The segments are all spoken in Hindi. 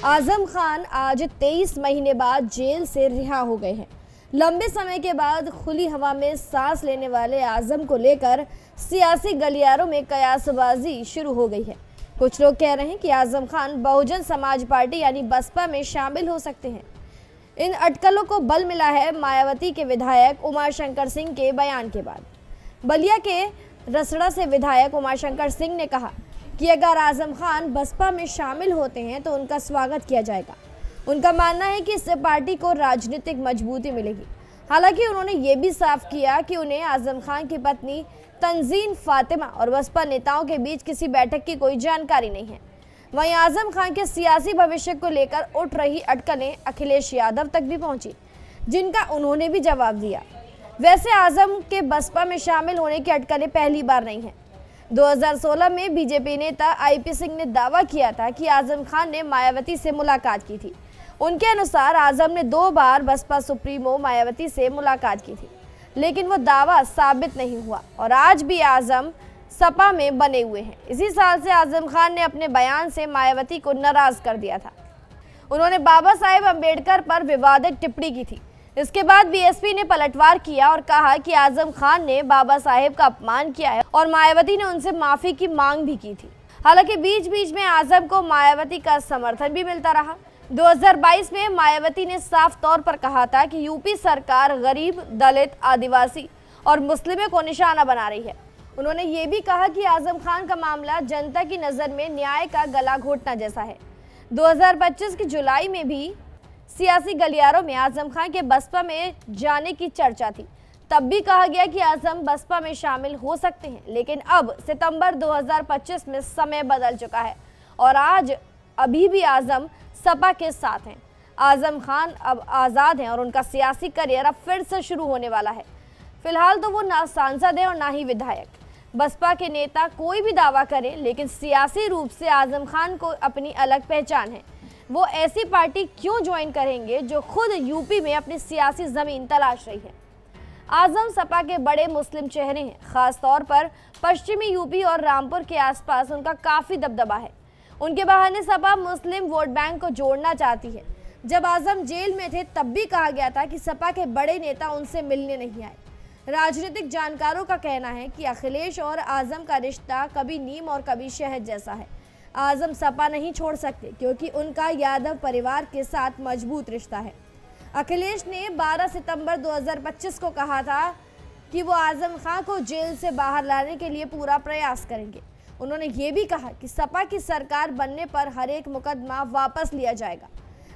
आजम खान आज 23 महीने बाद जेल से रिहा हो गए हैं। लंबे समय के बाद खुली हवा में सांस लेने वाले आजम को लेकर सियासी गलियारों में कयासबाजी शुरू हो गई है। कुछ लोग कह रहे हैं कि आजम खान बहुजन समाज पार्टी यानी बसपा में शामिल हो सकते हैं। इन अटकलों को बल मिला है मायावती के विधायक उमाशंकर सिंह के बयान के बाद। बलिया के रसड़ा से विधायक उमाशंकर सिंह ने कहा कि अगर आजम खान बसपा में शामिल होते हैं तो उनका स्वागत किया जाएगा। उनका मानना है कि इससे पार्टी को राजनीतिक मजबूती मिलेगी। हालांकि उन्होंने ये भी साफ किया कि उन्हें आजम खान की पत्नी तंजीन फातिमा और बसपा नेताओं के बीच किसी बैठक की कोई जानकारी नहीं है। वहीं आजम खान के सियासी भविष्य को लेकर उठ रही अटकलें अखिलेश यादव तक भी पहुंची, जिनका उन्होंने भी जवाब दिया। वैसे आजम के बसपा में शामिल होने की अटकलें पहली बार नहीं है। 2016 में बीजेपी नेता आईपी सिंह ने दावा किया था कि आजम खान ने मायावती से मुलाकात की थी। उनके अनुसार आजम ने 2 बार बसपा सुप्रीमो मायावती से मुलाकात की थी, लेकिन वो दावा साबित नहीं हुआ और आज भी आजम सपा में बने हुए हैं। इसी साल से आजम खान ने अपने बयान से मायावती को नाराज कर दिया था। उन्होंने बाबा साहेब अम्बेडकर पर विवादित टिप्पणी की थी। इसके बाद बीएसपी ने पलटवार किया और कहा कि आजम खान ने बाबा साहेब का अपमान किया है और मायावती ने उनसे माफी की मांग भी की थी। हालांकि बीच बीच में आजम को मायावती का समर्थन भी मिलता रहा। 2022 में मायावती ने साफ तौर पर कहा था कि यूपी सरकार गरीब, दलित, आदिवासी और मुस्लिमों को निशाना बना रही है। उन्होंने ये भी कहा कि आजम खान का मामला जनता की नज़र में न्याय का गला घोटना जैसा है। 2025 की जुलाई में भी सियासी गलियारों में आजम खान के बसपा में जाने की चर्चा थी। तब भी कहा गया कि आजम बसपा में शामिल हो सकते हैं, लेकिन अब सितंबर 2025 में समय बदल चुका है और आज अभी भी आजम सपा के साथ हैं। आजम खान अब आज़ाद हैं और उनका सियासी करियर अब फिर से शुरू होने वाला है। फिलहाल तो वो ना सांसद है और ना ही विधायक। बसपा के नेता कोई भी दावा करे, लेकिन सियासी रूप से आजम खान को अपनी अलग पहचान है। वो ऐसी पार्टी क्यों ज्वाइन करेंगे जो खुद यूपी में अपनी सियासी जमीन तलाश रही है। आजम सपा के बड़े मुस्लिम चेहरे हैं। खास तौर पर पश्चिमी यूपी और रामपुर के आसपास उनका काफ़ी दबदबा है। उनके बहाने सपा मुस्लिम वोट बैंक को जोड़ना चाहती है। जब आजम जेल में थे तब भी कहा गया था कि सपा के बड़े नेता उनसे मिलने नहीं आए। राजनीतिक जानकारों का कहना है कि अखिलेश और आजम का रिश्ता कभी नीम और कभी शहद जैसा है। आजम सपा नहीं छोड़ सकते क्योंकि उनका यादव परिवार के साथ मजबूत रिश्ता है। अखिलेश ने 12 सितंबर 2025 को कहा था कि वो आजम खान को जेल से बाहर लाने के लिए पूरा प्रयास करेंगे। उन्होंने ये भी कहा कि सपा की सरकार बनने पर हर एक मुकदमा वापस लिया जाएगा।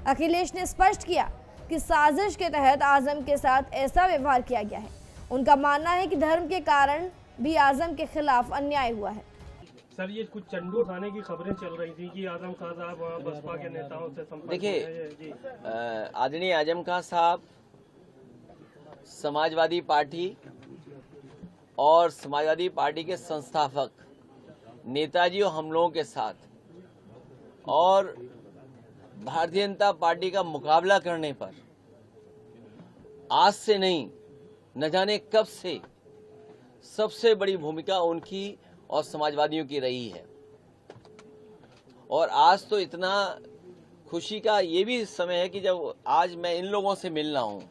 अखिलेश ने स्पष्ट किया कि साजिश के तहत आजम के साथ ऐसा व्यवहार किया गया है। उनका मानना है कि धर्म के कारण भी आजम के खिलाफ अन्याय हुआ है। सर, ये कुछ चंडू खाने की खबरें चल रही थी कि आजम खान साहब बसपा के नेताओं से संपर्क। देखिए, आदरणीय आजम खान साहब समाजवादी पार्टी और समाजवादी पार्टी के संस्थापक नेताजी और हम लोगों के साथ और भारतीय जनता पार्टी का मुकाबला करने पर आज से नहीं न जाने कब से सबसे बड़ी भूमिका उनकी और समाजवादियों की रही है। और आज तो इतना खुशी का ये भी समय है कि जब आज मैं इन लोगों से मिल रहा हूँ,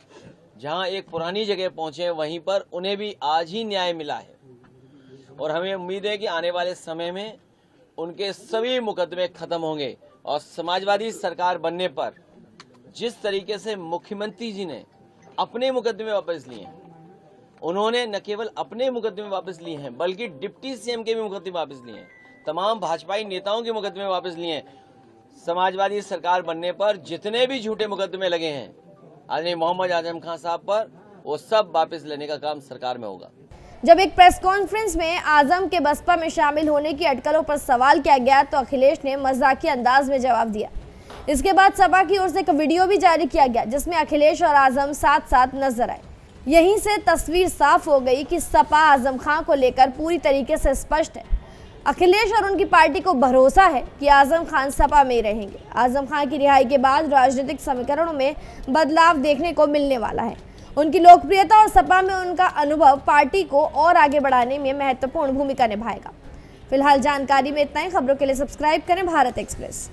जहाँ एक पुरानी जगह पहुँचे हैं वहीं पर उन्हें भी आज ही न्याय मिला है। और हमें उम्मीद है कि आने वाले समय में उनके सभी मुकदमे खत्म होंगे और समाजवादी सरकार बनने पर जिस तरीके से मुख्यमंत्री जी ने अपने मुकदमे वापस लिए हैं, उन्होंने न केवल अपने मुकदमे वापस लिए हैं बल्कि डिप्टी सीएम के भी मुकदमे वापस लिए हैं, तमाम भाजपाई नेताओं के मुकदमे वापस लिए हैं। समाजवादी सरकार बनने पर जितने भी झूठे मुकदमे लगे हैं आदरणीय मोहम्मद आजम खान साहब पर, वो सब वापस लेने का काम सरकार में होगा। जब एक प्रेस कॉन्फ्रेंस में आजम के बसपा में शामिल होने की अटकलों पर सवाल किया गया तो अखिलेश ने मजाकिया अंदाज में जवाब दिया। इसके बाद सपा की ओर से एक वीडियो भी जारी किया गया जिसमें अखिलेश और आजम साथ साथ नजर आए। यहीं से तस्वीर साफ हो गई कि सपा आजम खान को लेकर पूरी तरीके से स्पष्ट है। अखिलेश और उनकी पार्टी को भरोसा है कि आजम खान सपा में ही रहेंगे। आजम खान की रिहाई के बाद राजनीतिक समीकरणों में बदलाव देखने को मिलने वाला है। उनकी लोकप्रियता और सपा में उनका अनुभव पार्टी को और आगे बढ़ाने में महत्वपूर्ण भूमिका निभाएगा। फिलहाल जानकारी में इतना ही। खबरों के लिए सब्सक्राइब करें भारत एक्सप्रेस।